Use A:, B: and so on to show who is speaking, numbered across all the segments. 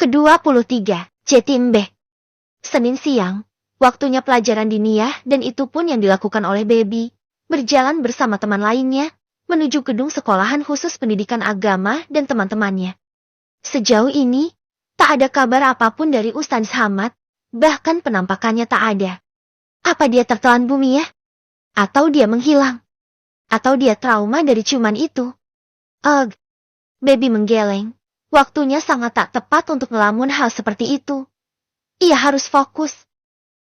A: Ke-23, Cetimbe. Senin siang, waktunya pelajaran diniyah dan itu pun yang dilakukan oleh Baby, berjalan bersama teman lainnya, menuju gedung sekolahan khusus pendidikan agama dan teman-temannya. Sejauh ini, tak ada kabar apapun dari Ustaz Hamad, bahkan penampakannya tak ada. Apa dia tertelan bumi ya? Atau dia menghilang? Atau dia trauma dari ciuman itu? Ugh, Baby menggeleng. Waktunya sangat tak tepat untuk ngelamun hal seperti itu. Ia harus fokus.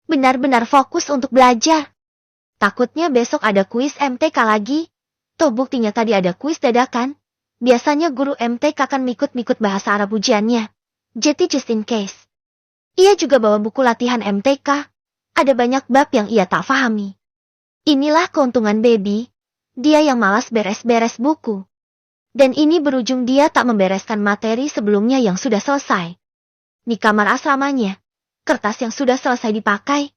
A: Benar-benar fokus untuk belajar. Takutnya besok ada kuis MTK lagi. Toh buktinya tadi ada kuis dadakan. Biasanya guru MTK akan mikut-mikut bahasa Arab ujiannya. Jadi just in case. Ia juga bawa buku latihan MTK. Ada banyak bab yang ia tak fahami. Inilah keuntungan Baby. Dia yang malas beres-beres buku. Dan ini berujung dia tak membereskan materi sebelumnya yang sudah selesai. Di kamar asramanya, kertas yang sudah selesai dipakai,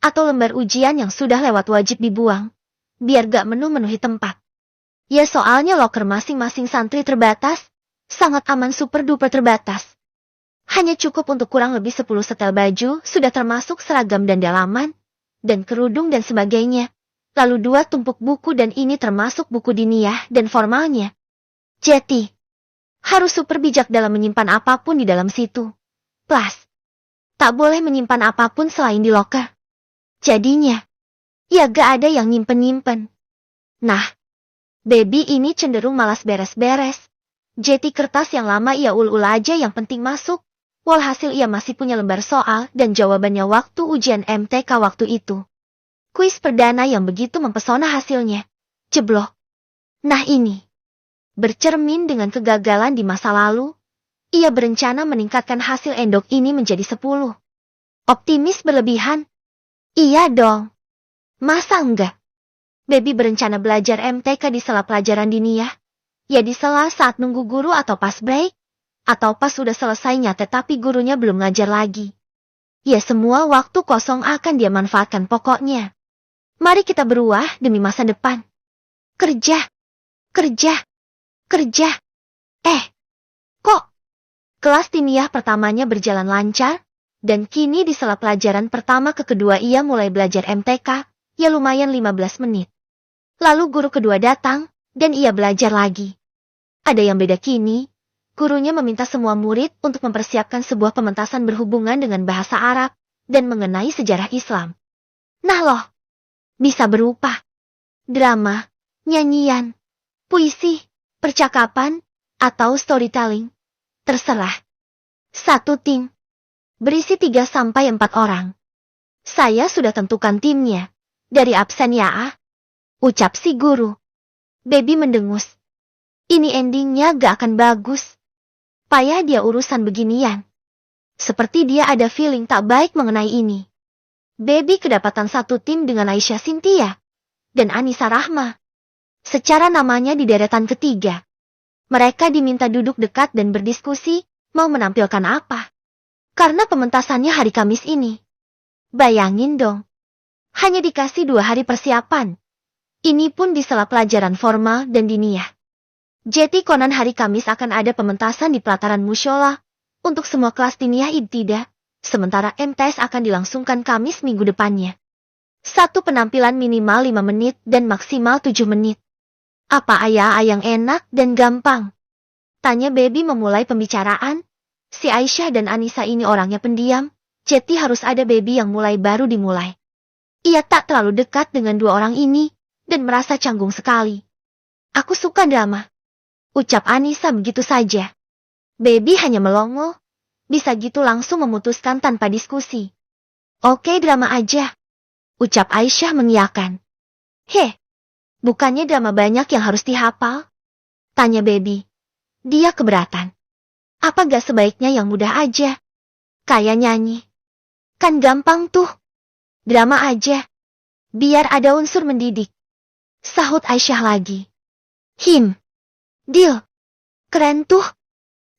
A: atau lembar ujian yang sudah lewat wajib dibuang, biar gak menuh-menuhi tempat. Ya soalnya loker masing-masing santri terbatas, sangat aman super duper terbatas. Hanya cukup untuk kurang lebih 10 setel baju, sudah termasuk seragam dan dalaman, dan kerudung dan sebagainya. Lalu 2 tumpuk buku dan ini termasuk buku diniyah dan formalnya. Jadi, harus super bijak dalam menyimpan apapun di dalam situ. Plus, tak boleh menyimpan apapun selain di loker. Jadinya, ya gak ada yang nyimpen-nyimpen. Nah, Baby ini cenderung malas beres-beres. Jadi kertas yang lama ia ul-ul aja yang penting masuk. Walhasil ia masih punya lembar soal dan jawabannya waktu ujian MTK waktu itu. Kuis perdana yang begitu mempesona hasilnya. Jeblok. Nah ini. Bercermin dengan kegagalan di masa lalu, ia berencana meningkatkan hasil endok ini menjadi 10. Optimis berlebihan? Iya dong. Masa enggak? Baby berencana belajar MTK di sela pelajaran diniyah. Ya di sela saat nunggu guru atau pas break. Atau pas sudah selesai nyatet tapi gurunya belum ngajar lagi. Ya semua waktu kosong akan dia manfaatkan pokoknya. Mari kita beruah demi masa depan. Kerja. Kerja. Kerja. Kok? Kelas diniyah pertamanya berjalan lancar, dan kini di sela pelajaran pertama ke kedua ia mulai belajar MTK, ya lumayan 15 menit. Lalu guru kedua datang, dan ia belajar lagi. Ada yang beda kini, gurunya meminta semua murid untuk mempersiapkan sebuah pementasan berhubungan dengan bahasa Arab, dan mengenai sejarah Islam. Nah loh, bisa berupa drama, nyanyian, puisi, percakapan, atau storytelling. Terserah. Satu tim. Berisi 3-4 orang. Saya sudah tentukan timnya. Dari absen ya ah. Ucap si guru. Baby mendengus. Ini endingnya gak akan bagus. Payah dia urusan beginian. Seperti dia ada feeling tak baik mengenai ini. Baby kedapatan satu tim dengan Aisyah Cynthia. Dan Anissa Rahma. Secara namanya di deretan ketiga. Mereka diminta duduk dekat dan berdiskusi, mau menampilkan apa. Karena pementasannya hari Kamis ini. Bayangin dong. Hanya dikasih 2 hari persiapan. Ini pun di sela pelajaran formal dan diniyah. Jadi konon hari Kamis akan ada pementasan di pelataran musyola. Untuk semua kelas diniyah ibtidah. Sementara MTS akan dilangsungkan Kamis minggu depannya. Satu penampilan minimal 5 menit dan maksimal 7 menit. Apa ayah yang enak dan gampang? Tanya Baby memulai pembicaraan. Si Aisyah dan Anissa ini orangnya pendiam, jadi harus ada Baby yang mulai baru dimulai. Ia tak terlalu dekat dengan 2 orang ini, dan merasa canggung sekali. Aku suka drama. Ucap Anissa begitu saja. Baby hanya melongo, bisa gitu langsung memutuskan tanpa diskusi. Oke drama aja. Ucap Aisyah mengiyakan. Bukannya drama banyak yang harus dihafal? Tanya Baby. Dia keberatan. Apa gak sebaiknya yang mudah aja? Kayak nyanyi. Kan gampang tuh. Drama aja. Biar ada unsur mendidik. Sahut Aisyah lagi. Deal. Keren tuh.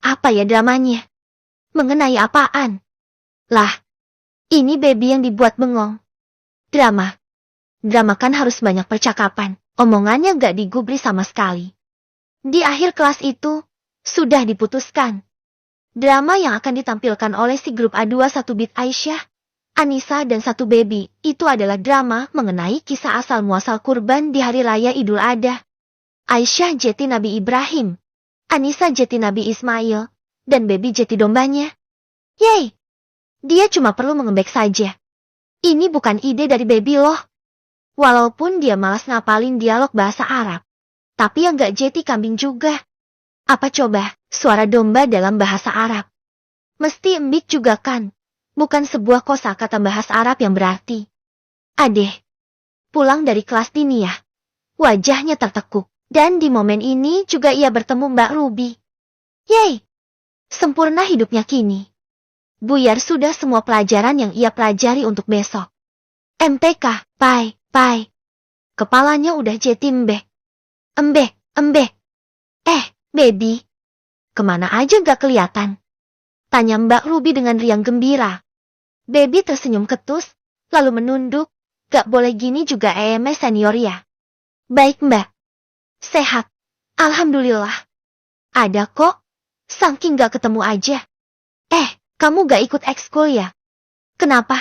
A: Apa ya dramanya? Mengenai apaan? Lah. Ini Baby yang dibuat bengong. Drama. Drama kan harus banyak percakapan. Omongannya gak digubris sama sekali. Di akhir kelas itu, sudah diputuskan. Drama yang akan ditampilkan oleh si grup A2 1 Bit Aisyah, Anissa dan satu Baby, itu adalah drama mengenai kisah asal-muasal kurban di Hari Raya Idul Adha. Aisyah jadi Nabi Ibrahim, Anissa jadi Nabi Ismail, dan Baby jadi dombanya. Yeay! Dia cuma perlu mengembek saja. Ini bukan ide dari Baby loh. Walaupun dia malas ngapalin dialog bahasa Arab. Tapi yang gak jadi kambing juga. Apa coba, suara domba dalam bahasa Arab? Mesti embik juga kan? Bukan sebuah kosakata bahasa Arab yang berarti. Adeh. Pulang dari kelas diniyah. Wajahnya tertekuk. Dan di momen ini juga ia bertemu Mbak Ruby. Yeay! Sempurna hidupnya kini. Buyar sudah semua pelajaran yang ia pelajari untuk besok. MTK, pai. Kepalanya udah jadi embek. Embek. Baby. Kemana aja gak kelihatan? Tanya Mbak Ruby dengan riang gembira. Baby tersenyum ketus, lalu menunduk. Gak boleh gini juga EMS senior ya. Baik Mbak. Sehat. Alhamdulillah. Ada kok. Saking gak ketemu aja. Kamu gak ikut ekskul ya? Kenapa?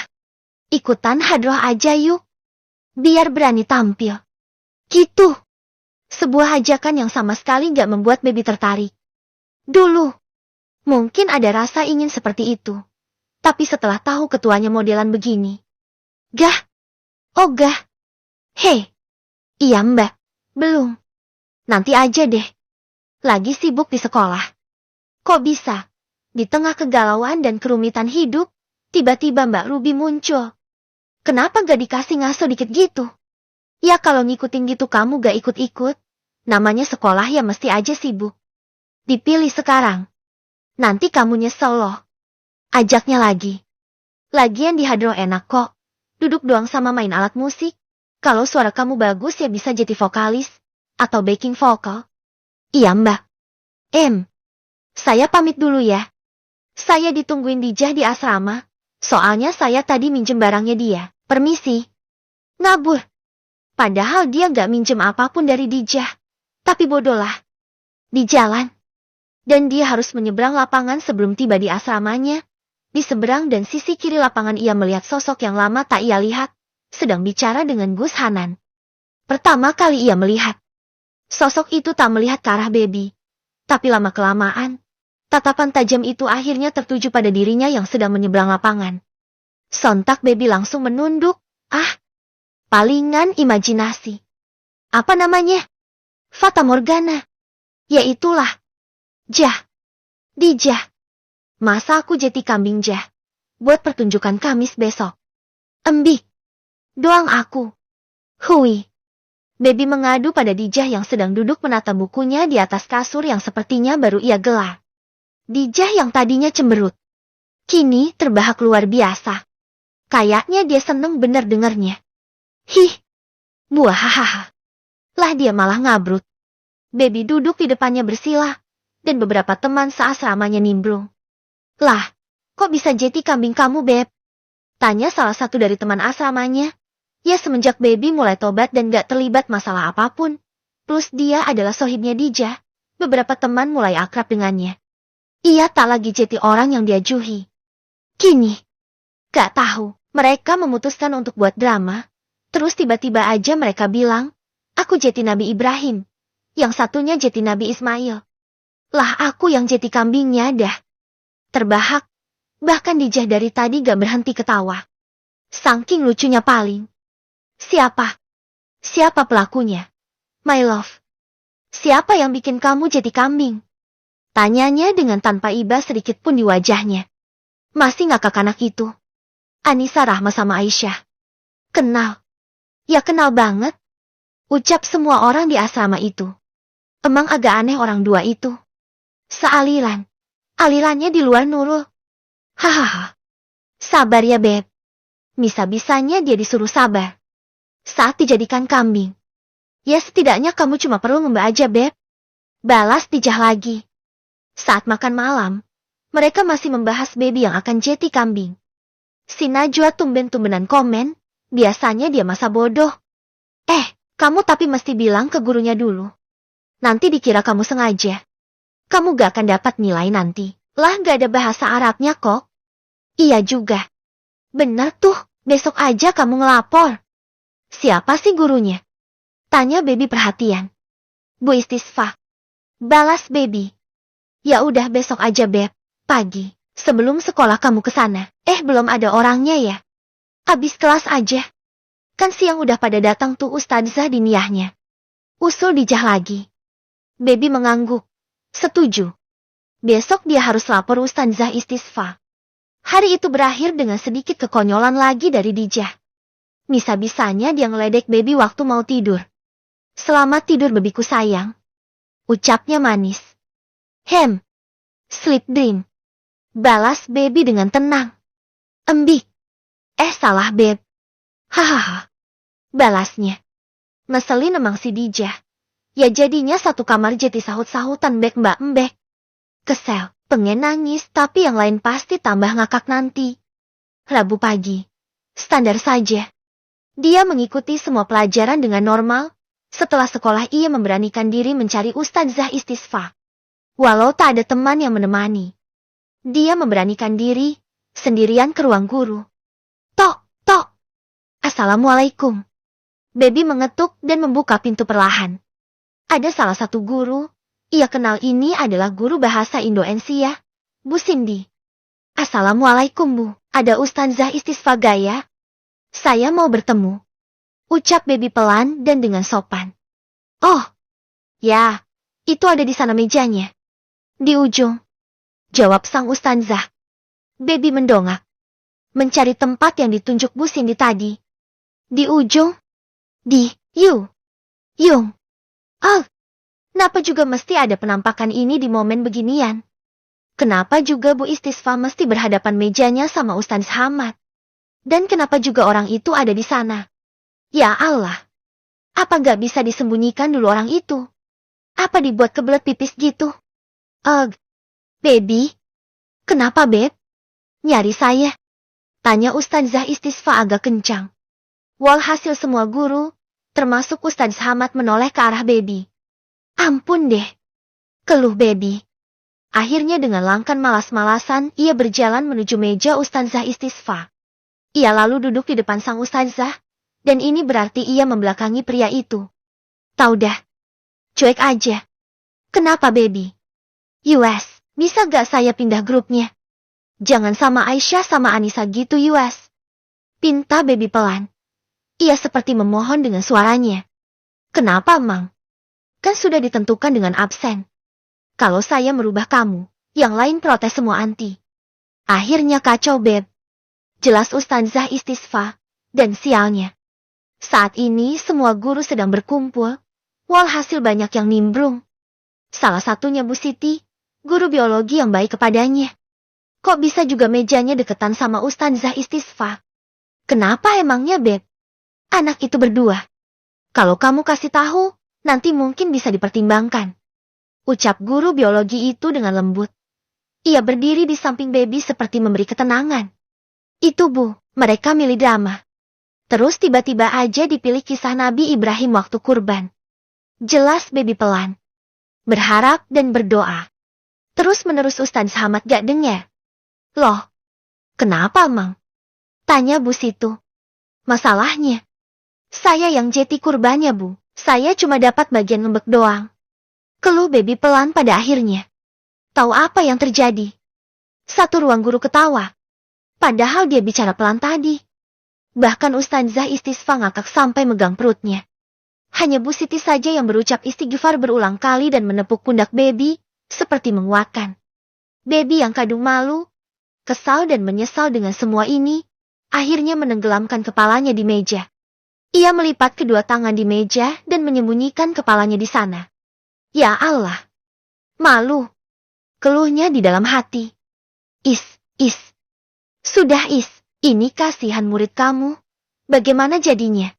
A: Ikutan hadroh aja yuk. Biar berani tampil. Gitu. Sebuah ajakan yang sama sekali gak membuat Baby tertarik. Dulu. Mungkin ada rasa ingin seperti itu. Tapi setelah tahu ketuanya modelan begini. Gah. Oh gah. Hei. Iya Mbak. Belum. Nanti aja deh. Lagi sibuk di sekolah. Kok bisa? Di tengah kegalauan dan kerumitan hidup, tiba-tiba Mbak Ruby muncul. Kenapa gak dikasih ngaso dikit gitu? Ya kalau ngikutin gitu kamu gak ikut-ikut. Namanya sekolah ya mesti aja sibuk. Dipilih sekarang. Nanti kamu nyesel loh. Ajaknya lagi. Lagian di hadroh enak kok. Duduk doang sama main alat musik. Kalau suara kamu bagus ya bisa jadi vokalis. Atau backing vokal. Iya Mbak. Saya pamit dulu ya. Saya ditungguin Dijah di asrama. Soalnya saya tadi minjem barangnya dia. Permisi. Ngabur. Padahal dia gak minjem apapun dari Dijah. Tapi bodohlah. Di jalan. Dan dia harus menyeberang lapangan sebelum tiba di asramanya. Di seberang dan sisi kiri lapangan ia melihat sosok yang lama tak ia lihat. Sedang bicara dengan Gus Hanan. Pertama kali ia melihat. Sosok itu tak melihat ke arah Baby. Tapi lama-kelamaan, tatapan tajam itu akhirnya tertuju pada dirinya yang sedang menyeberang lapangan. Sontak Baby langsung menunduk. Palingan imajinasi. Apa namanya? Fata Morgana. Ya itulah. Dijah. Masa aku jadi kambing Jah? Buat pertunjukan Kamis besok. Embik. Doang aku. Hui. Baby mengadu pada Dijah yang sedang duduk menata bukunya di atas kasur yang sepertinya baru ia gelar. Dijah yang tadinya cemberut. Kini terbahak luar biasa. Kayaknya dia seneng bener dengernya. Buahahaha. Lah dia malah ngabrut. Baby duduk di depannya bersila. Dan beberapa teman seasramanya nimbrung. Lah, kok bisa jadi kambing kamu, Beb? Tanya salah satu dari teman asramanya. Ya semenjak Baby mulai tobat dan gak terlibat masalah apapun. Plus dia adalah sohibnya Dijah. Beberapa teman mulai akrab dengannya. Ia tak lagi jadi orang yang diajuhi. Kini, gak tahu, mereka memutuskan untuk buat drama. Terus tiba-tiba aja mereka bilang, aku jadi Nabi Ibrahim. Yang satunya jadi Nabi Ismail. Lah aku yang jadi kambingnya dah. Terbahak. Bahkan Dijah dari tadi gak berhenti ketawa. Saking lucunya paling. Siapa pelakunya? My love. Siapa yang bikin kamu jadi kambing? Tanyanya dengan tanpa iba sedikit pun di wajahnya. Masih ngakak anak itu. Anissa Rahma sama Aisyah. Kenal. Ya kenal banget. Ucap semua orang di asrama itu. Emang agak aneh orang dua itu. Sealiran. Alirannya di luar Nurul. Hahaha. Sabar ya Beb. Bisa-bisanya dia disuruh sabar. Saat dijadikan kambing. Ya setidaknya kamu cuma perlu ngembak aja Beb. Balas Dijah lagi. Saat makan malam, mereka masih membahas Baby yang akan jadi kambing. Si Najwa tumben-tumbenan komen, biasanya dia masa bodoh. Kamu tapi mesti bilang ke gurunya dulu. Nanti dikira kamu sengaja. Kamu gak akan dapat nilai nanti. Lah gak ada bahasa Arabnya kok. Iya juga. Bener tuh, besok aja kamu ngelapor. Siapa sih gurunya? Tanya Baby perhatian. Bu Istisfa. Balas Baby. Ya udah besok aja Beb, pagi. Sebelum sekolah kamu ke sana. Belum ada orangnya ya? Abis kelas aja. Kan siang udah pada datang tuh Ustadzah diniyahnya. Usul dijah lagi. Baby mengangguk. Setuju. Besok dia harus lapor Ustadzah Istisfa. Hari itu berakhir dengan sedikit kekonyolan lagi dari Dijah. Bisa-bisanya dia ngeledek Baby waktu mau tidur. Selamat tidur bebiku sayang. Ucapnya manis. Sleep dream. Balas Baby dengan tenang. Embik. Salah Beb. Hahaha. Balasnya. Ngeselin emang si Dijah. Ya jadinya satu kamar jadi sahut-sahutan Bek Mbak Embek. Kesel, pengen nangis tapi yang lain pasti tambah ngakak nanti. Rabu pagi. Standar saja. Dia mengikuti semua pelajaran dengan normal. Setelah sekolah ia memberanikan diri mencari Ustadzah Istisfa. Walau tak ada teman yang menemani. Dia memberanikan diri, sendirian ke ruang guru. Tok, tok. Assalamualaikum. Baby mengetuk dan membuka pintu perlahan. Ada salah satu guru, ia kenal ini adalah guru bahasa Indonesia, Bu Cindy. Assalamualaikum Bu, ada Ustadzah Istisfa Gaya? Saya mau bertemu. Ucap Baby pelan dan dengan sopan. Oh, ya, itu ada di sana mejanya. Di ujung. Jawab sang Ustadzah. Baby mendongak. Mencari tempat yang ditunjuk Bu Cindy tadi. Di ujung? Di, Yung. Oh, kenapa juga mesti ada penampakan ini di momen beginian? Kenapa juga Bu Istisfa mesti berhadapan mejanya sama Ustadz Hamad? Dan kenapa juga orang itu ada di sana? Ya Allah, apa gak bisa disembunyikan dulu orang itu? Apa dibuat kebelet pipis gitu? Baby, kenapa Beb? Nyari saya? Tanya Ustadzah Istisfa agak kencang. Walhasil semua guru, termasuk Ustadz Hamad menoleh ke arah Baby. Ampun deh. Keluh Baby. Akhirnya dengan langkah malas-malasan, ia berjalan menuju meja Ustadzah Istisfa. Ia lalu duduk di depan sang Ustadzah, dan ini berarti ia membelakangi pria itu. Tau dah. Cuek aja. Kenapa Baby? Bisa gak saya pindah grupnya? Jangan sama Aisyah sama Anissa gitu Pinta Baby pelan. Ia seperti memohon dengan suaranya. Kenapa Mang? Kan sudah ditentukan dengan absen. Kalau saya merubah kamu, yang lain protes semua anti. Akhirnya kacau Beb. Jelas Ustadzah Istisfa, dan sialnya. Saat ini semua guru sedang berkumpul, walhasil banyak yang nimbrung. Salah satunya Bu Siti, guru biologi yang baik kepadanya. Kok bisa juga mejanya deketan sama Ustadzah Istisfa? Kenapa emangnya Beb? Anak itu berdua. Kalau kamu kasih tahu, nanti mungkin bisa dipertimbangkan. Ucap guru biologi itu dengan lembut. Ia berdiri di samping Baby seperti memberi ketenangan. Itu Bu, mereka milih drama. Terus tiba-tiba aja dipilih kisah Nabi Ibrahim waktu kurban. Jelas Baby pelan. Berharap dan berdoa. Terus menerus Ustadz Hamad gak dengar. Loh, kenapa Mang? Tanya Bu Situ. Masalahnya, saya yang jadi kurbannya Bu. Saya cuma dapat bagian ngembek doang. Keluh Baby pelan pada akhirnya. Tahu apa yang terjadi? Satu ruang guru ketawa. Padahal dia bicara pelan tadi. Bahkan Ustadzah Istisfa ngakak sampai megang perutnya. Hanya Bu Siti saja yang berucap istighfar berulang kali dan menepuk pundak Baby, seperti menguatkan. Baby yang kadung malu, kesal dan menyesal dengan semua ini, akhirnya menenggelamkan kepalanya di meja. Ia melipat kedua tangan di meja dan menyembunyikan kepalanya di sana. Ya Allah! Malu! Keluhnya di dalam hati. Sudah ini kasihan murid kamu. Bagaimana jadinya?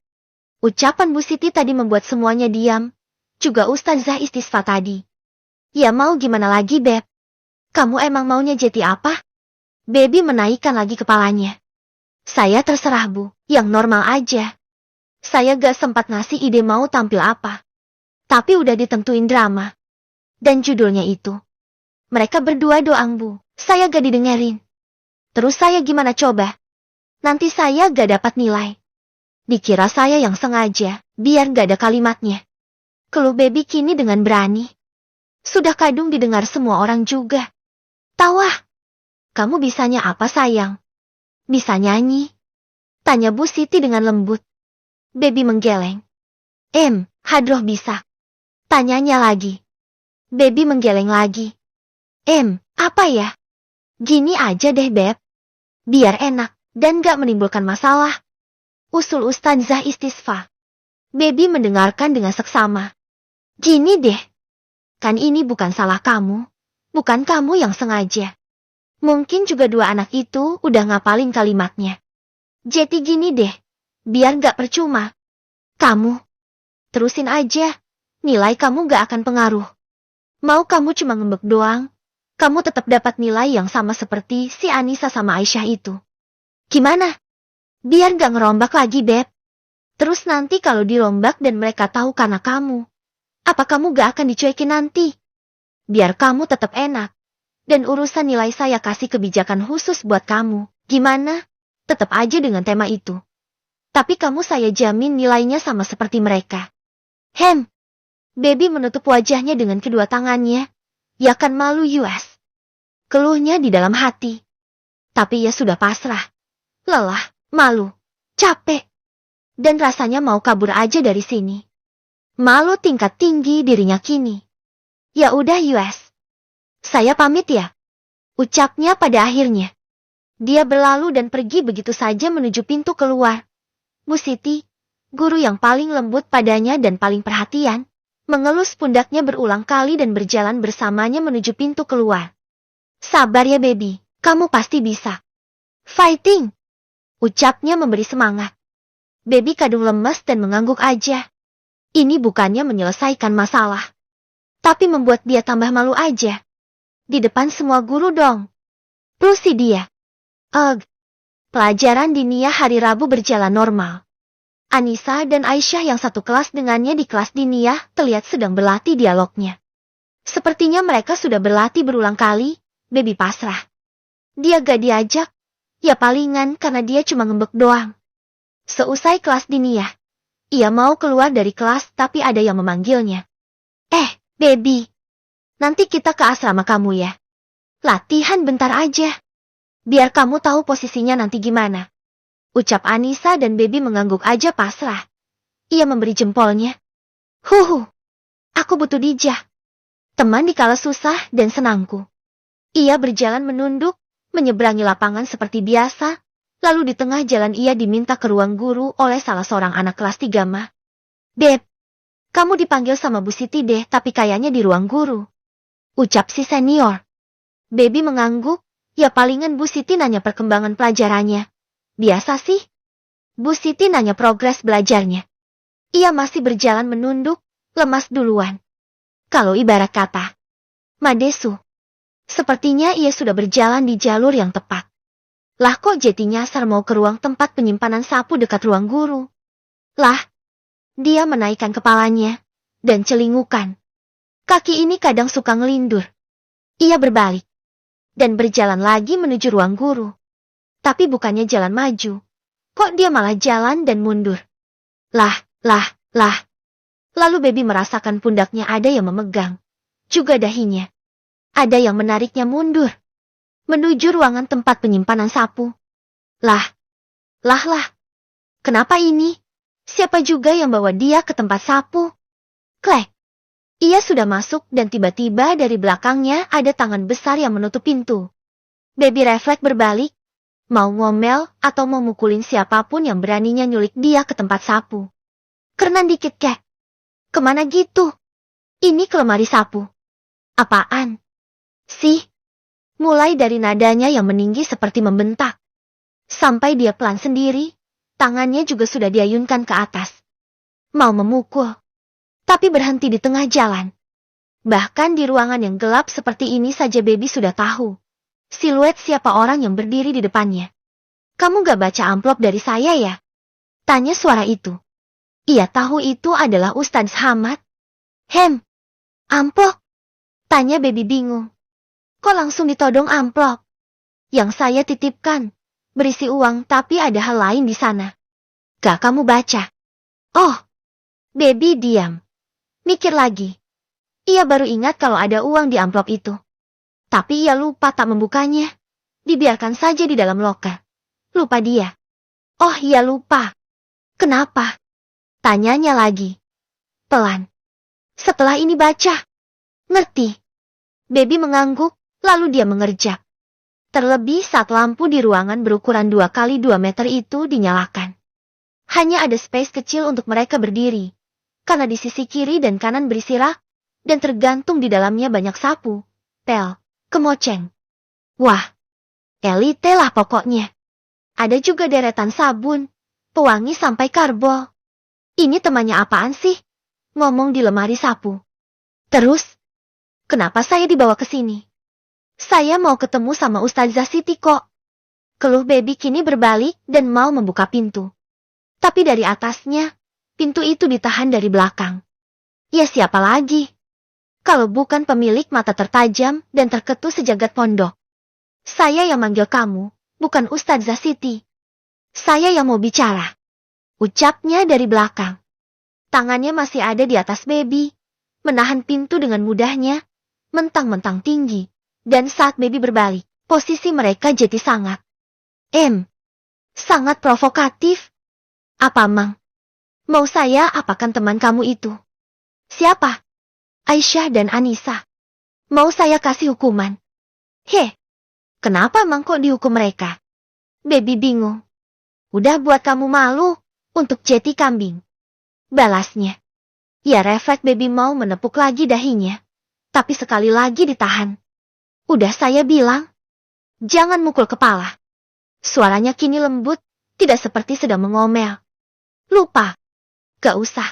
A: Ucapan Bu Siti tadi membuat semuanya diam. Juga Ustadzah Istisfa tadi. Ya mau gimana lagi Beb? Kamu emang maunya jadi apa? Baby menaikkan lagi kepalanya. Saya terserah Bu, yang normal aja. Saya gak sempat ngasih ide mau tampil apa. Tapi udah ditentuin drama. Dan judulnya itu. Mereka berdua doang Bu, Saya gak didengerin. Terus saya gimana coba? Nanti saya gak dapat nilai. Dikira saya yang sengaja, biar gak ada kalimatnya. Keluh baby kini dengan berani. Sudah kadung didengar semua orang juga. Tawa. Kamu bisanya apa sayang? Bisa nyanyi? Tanya Bu Siti dengan lembut. Baby menggeleng. Hadroh bisa. Tanyanya lagi. Baby menggeleng lagi. Apa ya? Gini aja deh Beb. Biar enak, dan gak menimbulkan masalah. Usul Ustadzah Istisfa. Baby mendengarkan dengan seksama. Gini deh. Kan ini bukan salah kamu. Bukan kamu yang sengaja. Mungkin juga dua anak itu udah ngapalin kalimatnya. Jadi gini deh. Biar gak percuma. Kamu. Terusin aja. Nilai kamu gak akan pengaruh. Mau kamu cuma ngembek doang. Kamu tetap dapat nilai yang sama seperti si Anissa sama Aisyah itu. Gimana? Biar gak ngerombak lagi, Beb. Terus nanti kalau dirombak dan mereka tahu karena kamu. Apa kamu gak akan dicuekin nanti? Biar kamu tetap enak. Dan urusan nilai saya kasih kebijakan khusus buat kamu. Gimana? Tetap aja dengan tema itu. Tapi kamu saya jamin nilainya sama seperti mereka. Baby menutup wajahnya dengan kedua tangannya. Ya kan malu US. Keluhnya di dalam hati. Tapi ia sudah pasrah. Lelah, malu, capek. Dan rasanya mau kabur aja dari sini. Malu tingkat tinggi dirinya kini. Ya udah US. Saya pamit ya. Ucapnya pada akhirnya. Dia berlalu dan pergi begitu saja menuju pintu keluar. Bu Siti, guru yang paling lembut padanya dan paling perhatian, mengelus pundaknya berulang kali dan berjalan bersamanya menuju pintu keluar. Sabar ya baby, kamu pasti bisa. Fighting! Ucapnya memberi semangat. Baby kadung lemes dan mengangguk aja. Ini bukannya menyelesaikan masalah. Tapi membuat dia tambah malu aja. Di depan semua guru dong. Rusi dia. Pelajaran diniyah hari Rabu berjalan normal. Anissa dan Aisyah yang satu kelas dengannya di kelas diniyah terlihat sedang berlatih dialognya. Sepertinya mereka sudah berlatih berulang kali, baby pasrah. Dia gak diajak, ya palingan karena dia cuma ngembek doang. Seusai kelas diniyah, ia mau keluar dari kelas tapi ada yang memanggilnya. Baby, nanti kita ke asrama kamu ya. Latihan bentar aja. Biar kamu tahu posisinya nanti gimana. Ucap Anissa dan baby mengangguk aja pasrah. Ia memberi jempolnya. Aku butuh dijah. Teman dikala susah dan senangku. Ia berjalan menunduk, menyeberangi lapangan seperti biasa, lalu di tengah jalan ia diminta ke ruang guru oleh salah seorang anak kelas 3 mah. Beb, kamu dipanggil sama Bu Siti deh tapi kayaknya di ruang guru. Ucap si senior. Baby mengangguk, ya palingan Bu Siti nanya perkembangan pelajarannya. Biasa sih. Bu Siti nanya progres belajarnya. Ia masih berjalan menunduk, lemas duluan. Kalau ibarat kata, Madesu. Sepertinya ia sudah berjalan di jalur yang tepat. Lah kok jadi nyasar mau ke ruang tempat penyimpanan sapu dekat ruang guru. Lah, dia menaikkan kepalanya, dan celingukan. Kaki ini kadang suka ngelindur. Ia berbalik, dan berjalan lagi menuju ruang guru. Tapi bukannya jalan maju. Kok dia malah jalan dan mundur? Lah. Lalu baby merasakan pundaknya ada yang memegang. Juga dahinya. Ada yang menariknya mundur. Menuju ruangan tempat penyimpanan sapu. Lah. Kenapa ini? Siapa juga yang bawa dia ke tempat sapu? Klek. Ia sudah masuk dan tiba-tiba dari belakangnya ada tangan besar yang menutup pintu. Baby refleks berbalik. Mau ngomel atau mau mukulin siapapun yang beraninya nyulik dia ke tempat sapu. Kerenan dikit kek. Kemana gitu? Ini ke lemari sapu. Apaan? Sih? Mulai dari nadanya yang meninggi seperti membentak. Sampai dia pelan sendiri, tangannya juga sudah diayunkan ke atas. Mau memukul. Tapi berhenti di tengah jalan. Bahkan di ruangan yang gelap seperti ini saja baby sudah tahu. Siluet siapa orang yang berdiri di depannya. Kamu gak baca amplop dari saya ya? Tanya suara itu. Ia tahu itu adalah Ustadz Hamad. Amplop? Tanya baby bingung. Kok langsung ditodong amplop? Yang saya titipkan, berisi uang tapi ada hal lain di sana. Gak kamu baca? Oh, Baby diam. Mikir lagi. Ia baru ingat kalau ada uang di amplop itu. Tapi ia lupa tak membukanya. Dibiarkan saja di dalam loker. Lupa dia. Oh iya lupa. Kenapa? Tanyanya lagi. Pelan. Setelah ini baca. Ngerti? Baby mengangguk, lalu dia mengerjap. Terlebih saat lampu di ruangan berukuran 2 kali 2 meter itu dinyalakan. Hanya ada space kecil untuk mereka berdiri. Karena di sisi kiri dan kanan berisi rak, dan tergantung di dalamnya banyak sapu, pel, kemoceng. Wah, elite lah pokoknya. Ada juga deretan sabun, pewangi sampai karbol. Ini temannya apaan sih? Ngomong di lemari sapu. Terus, kenapa saya dibawa ke sini? Saya mau ketemu sama Ustazah Siti kok. Keluh Baby kini berbalik dan mau membuka pintu. Tapi dari atasnya, pintu itu ditahan dari belakang. Ya siapa lagi? Kalau bukan pemilik mata tertajam dan terketu sejagat pondok. Saya yang manggil kamu, bukan Ustazah Siti. Saya yang mau bicara. Ucapnya dari belakang. Tangannya masih ada di atas Baby, menahan pintu dengan mudahnya, mentang-mentang tinggi. Dan saat Baby berbalik, posisi mereka jadi sangat. Sangat provokatif. Apa Mang? Mau saya apakan teman kamu itu? Siapa? Aisyah dan Anissa. Mau saya kasih hukuman? Kenapa Mang kok dihukum mereka? Baby bingung. Udah buat kamu malu, untuk jeti kambing. Balasnya. Ya refleks Baby mau menepuk lagi dahinya. Tapi sekali lagi ditahan. Udah saya bilang. Jangan mukul kepala. Suaranya kini lembut, tidak seperti sedang mengomel. Lupa. Gak usah.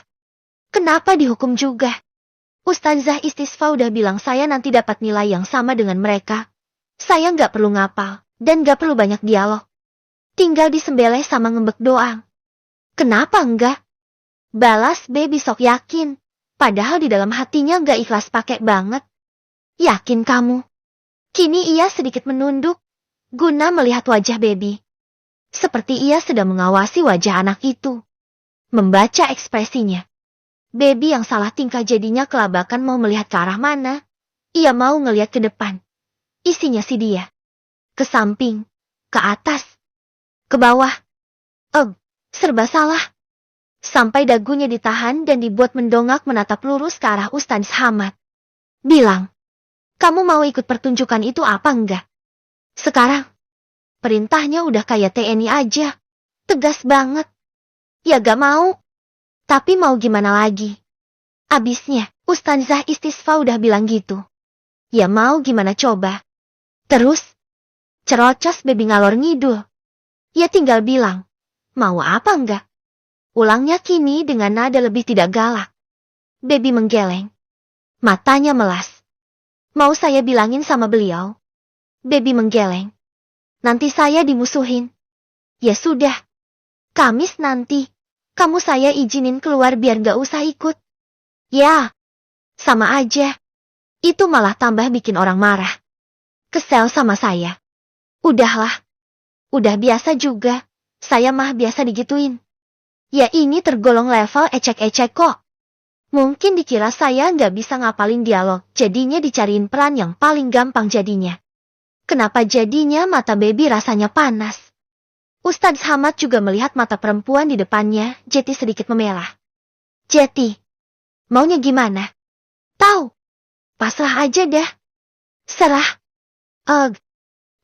A: Kenapa dihukum juga? Ustazah Istisfa udah bilang saya nanti dapat nilai yang sama dengan mereka. Saya gak perlu ngapal, dan gak perlu banyak dialog. Tinggal disembelih sama ngembek doang. Kenapa enggak? Balas Baby sok yakin. Padahal di dalam hatinya gak ikhlas pakai banget. Yakin kamu? Kini ia sedikit menunduk, guna melihat wajah Baby. Seperti ia sedang mengawasi wajah anak itu. Membaca ekspresinya. Baby yang salah tingkah jadinya kelabakan mau melihat ke arah mana. Ia mau ngelihat ke depan. Isinya si dia. Ke samping. Ke atas. Ke bawah. Serba salah. Sampai dagunya ditahan dan dibuat mendongak menatap lurus ke arah Ustaz Hamad. Bilang. Kamu mau ikut pertunjukan itu apa enggak? Sekarang. Perintahnya udah kayak TNI aja. Tegas banget. Ya gak mau. Tapi mau gimana lagi? Abisnya, Ustazah Istisfa udah bilang gitu. Ya mau gimana coba? Terus? Cerocos Baby ngalor ngidul. Ya tinggal bilang. Mau apa enggak? Ulangnya kini dengan nada lebih tidak galak. Baby menggeleng. Matanya melas. Mau saya bilangin sama beliau? Baby menggeleng. Nanti saya dimusuhin. Ya sudah. Kamis nanti. Kamu saya izinin keluar biar gak usah ikut. Ya. Sama aja. Itu malah tambah bikin orang marah. Kesel sama saya. Udahlah. Udah biasa juga. Saya mah biasa digituin. Ya ini tergolong level ecek-ecek kok. Mungkin dikira saya nggak bisa ngapalin dialog, jadinya dicariin peran yang paling gampang jadinya. Kenapa jadinya mata Baby rasanya panas? Ustaz Hamad juga melihat mata perempuan di depannya, Jeti sedikit memelah. Jeti, maunya gimana? Tahu? Pasrah aja dah. Serah.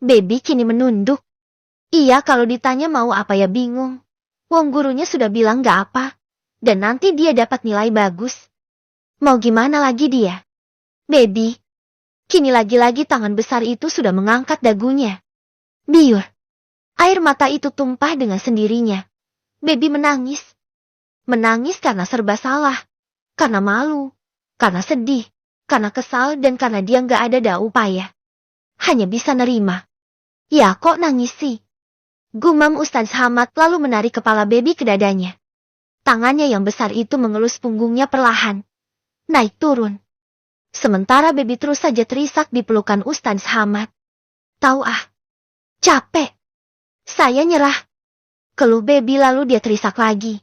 A: Baby kini menunduk. Iya kalau ditanya mau apa ya bingung. Wong gurunya sudah bilang gak apa. Dan nanti dia dapat nilai bagus. Mau gimana lagi dia? Baby. Kini lagi-lagi tangan besar itu sudah mengangkat dagunya. Biur. Air mata itu tumpah dengan sendirinya. Baby menangis. Menangis karena serba salah. Karena malu. Karena sedih. Karena kesal dan karena dia nggak ada upaya. Hanya bisa nerima. Ya kok nangis sih? Gumam Ustaz Hamad lalu menarik kepala Baby ke dadanya. Tangannya yang besar itu mengelus punggungnya perlahan. Naik turun. Sementara Baby terus saja terisak di pelukan Ustadz Hamad. Tahu ah, capek. Saya nyerah. Keluh Baby lalu dia terisak lagi.